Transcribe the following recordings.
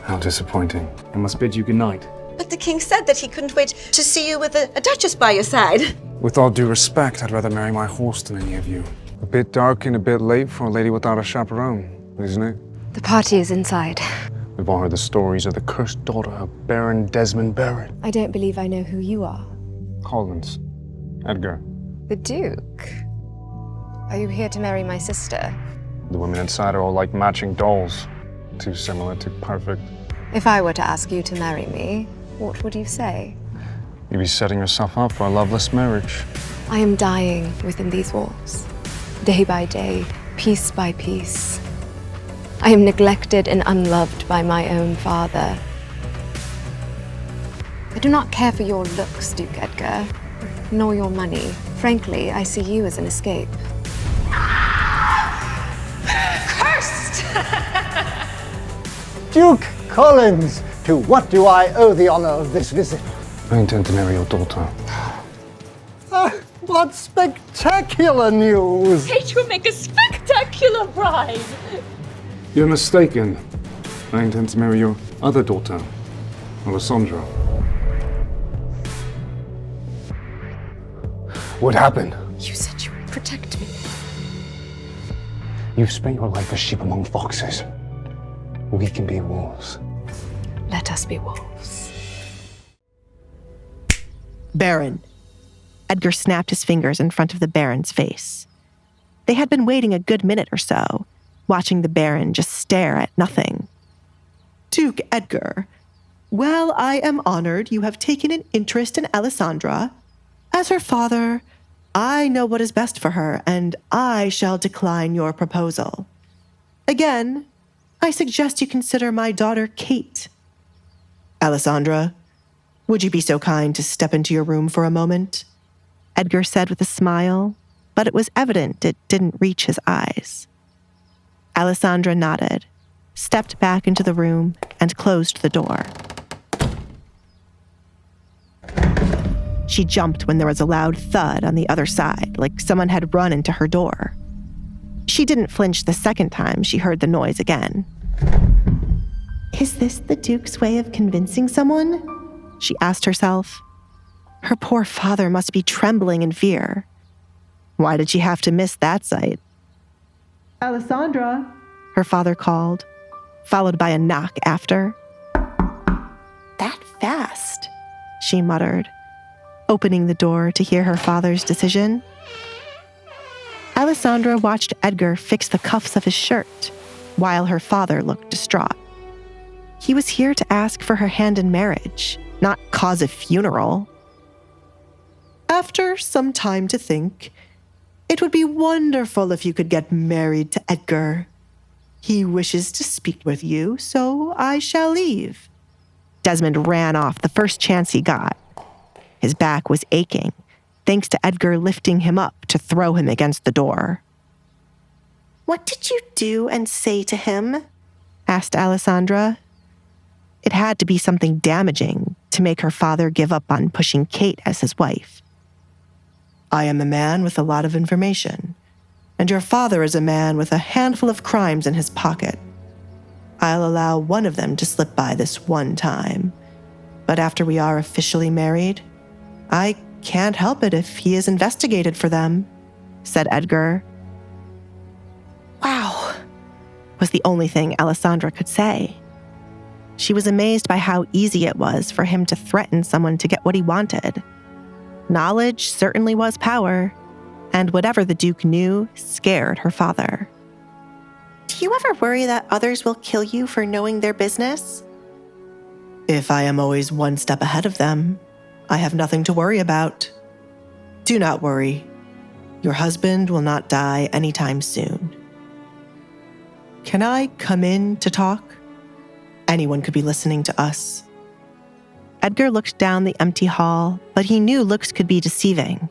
How disappointing. I must bid you good night. But the king said that he couldn't wait to see you with a duchess by your side. With all due respect, I'd rather marry my horse than any of you. A bit dark and a bit late for a lady without a chaperone, isn't it? The party is inside. We've all heard the stories of the cursed daughter of Baron Desmond Barrett. I don't believe I know who you are. Collins. Edgar. The Duke? Are you here to marry my sister? The women inside are all like matching dolls. Too similar, too perfect. If I were to ask you to marry me, what would you say? You'd be setting yourself up for a loveless marriage. I am dying within these walls, day by day, piece by piece. I am neglected and unloved by my own father. I do not care for your looks, Duke Edgar, nor your money. Frankly, I see you as an escape. Cursed! Duke Collins, to what do I owe the honor of this visit? I intend to marry your daughter. What spectacular news! Kate will make a spectacular bride. You're mistaken. I intend to marry your other daughter, Alessandra. What happened? You said you would protect me. You've spent your life a sheep among foxes. We can be wolves. Let us be wolves. Baron. Edgar snapped his fingers in front of the Baron's face. They had been waiting a good minute or so, watching the Baron just stare at nothing. Duke Edgar, well, I am honored you have taken an interest in Alessandra. As her father, I know what is best for her, and I shall decline your proposal. Again, I suggest you consider my daughter Kate. Alessandra, would you be so kind to step into your room for a moment? Edgar said with a smile, but it was evident it didn't reach his eyes. Alessandra nodded, stepped back into the room, and closed the door. She jumped when there was a loud thud on the other side, like someone had run into her door. She didn't flinch the second time she heard the noise again. Is this the Duke's way of convincing someone? She asked herself. Her poor father must be trembling in fear. Why did she have to miss that sight? Alessandra, Her father called, followed by a knock after. That fast, she muttered, opening the door to hear her father's decision. Alessandra watched Edgar fix the cuffs of his shirt, while her father looked distraught. He was here to ask for her hand in marriage, not cause a funeral. after some time to think, it would be wonderful if you could get married to Edgar. He wishes to speak with you, so I shall leave. Desmond ran off the first chance he got. His back was aching, thanks to Edgar lifting him up to throw him against the door. "What did you do and say to him?" asked Alessandra. It had to be something damaging to make her father give up on pushing Kate as his wife. I am a man with a lot of information, and your father is a man with a handful of crimes in his pocket. I'll allow one of them to slip by this one time, but after we are officially married, I can't help it if he is investigated for them," said Edgar. "Wow," was the only thing Alessandra could say. She was amazed by how easy it was for him to threaten someone to get what he wanted. Knowledge certainly was power, and whatever the Duke knew scared her father. "Do you ever worry that others will kill you for knowing their business?" If I am always one step ahead of them, I have nothing to worry about. Do not worry. Your husband will not die anytime soon. Can I come in to talk? Anyone could be listening to us. Edgar looked down the empty hall, but he knew looks could be deceiving.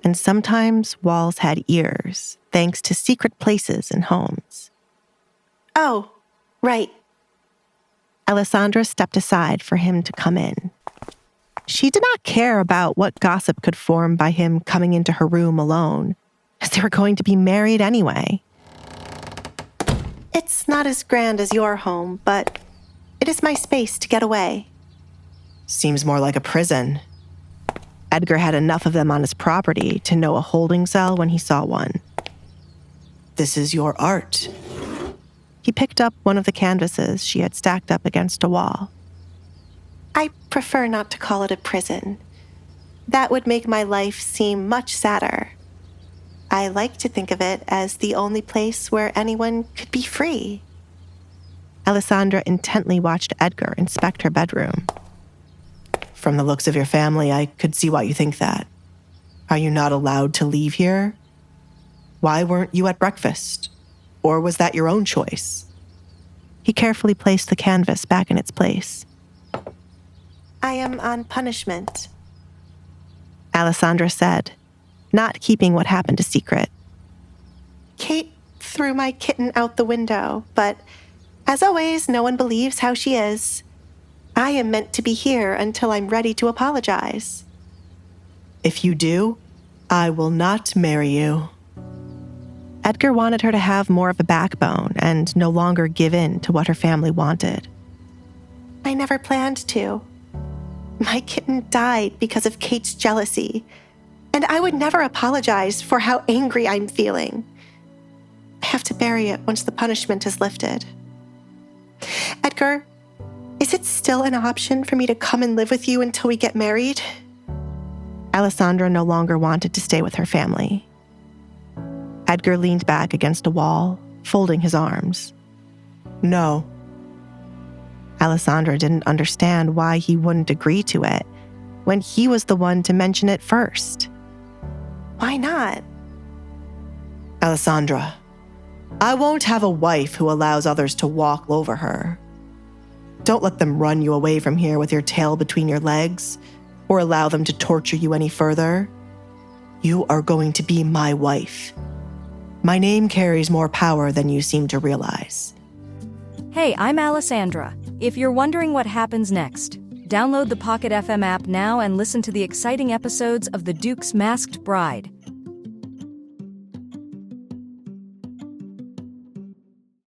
And sometimes walls had ears, thanks to secret places in homes. "Oh, right." Alessandra stepped aside for him to come in. She did not care about what gossip could form by him coming into her room alone, as they were going to be married anyway. "It's not as grand as your home, but It is my space to get away. Seems more like a prison. Edgar had enough of them on his property to know a holding cell when he saw one. This is your art. He picked up one of the canvases she had stacked up against a wall. I prefer not to call it a prison. That would make my life seem much sadder. I like to think of it as the only place where anyone could be free. Alessandra intently watched Edgar inspect her bedroom. From the looks of your family, I could see why you think that. Are you not allowed to leave here? Why weren't you at breakfast? Or was that your own choice? He carefully placed the canvas back in its place. I am on punishment, Alessandra said, not keeping what happened a secret. Kate threw my kitten out the window, but as always, no one believes how she is. I am meant to be here until I'm ready to apologize. If you do, I will not marry you. Edgar wanted her to have more of a backbone and no longer give in to what her family wanted. I never planned to. My kitten died because of Kate's jealousy, and I would never apologize for how angry I'm feeling. I have to bury it once the punishment is lifted. Edgar, is it still an option for me to come and live with you until we get married? Alessandra no longer wanted to stay with her family. Edgar leaned back against a wall, folding his arms. No. Alessandra didn't understand why he wouldn't agree to it when he was the one to mention it first. Why not? Alessandra, I won't have a wife who allows others to walk over her. Don't let them run you away from here with your tail between your legs, or allow them to torture you any further. You are going to be my wife. My name carries more power than you seem to realize. Hey, I'm Alessandra. If you're wondering what happens next, download the Pocket FM app now and listen to the exciting episodes of The Duke's Masked Bride.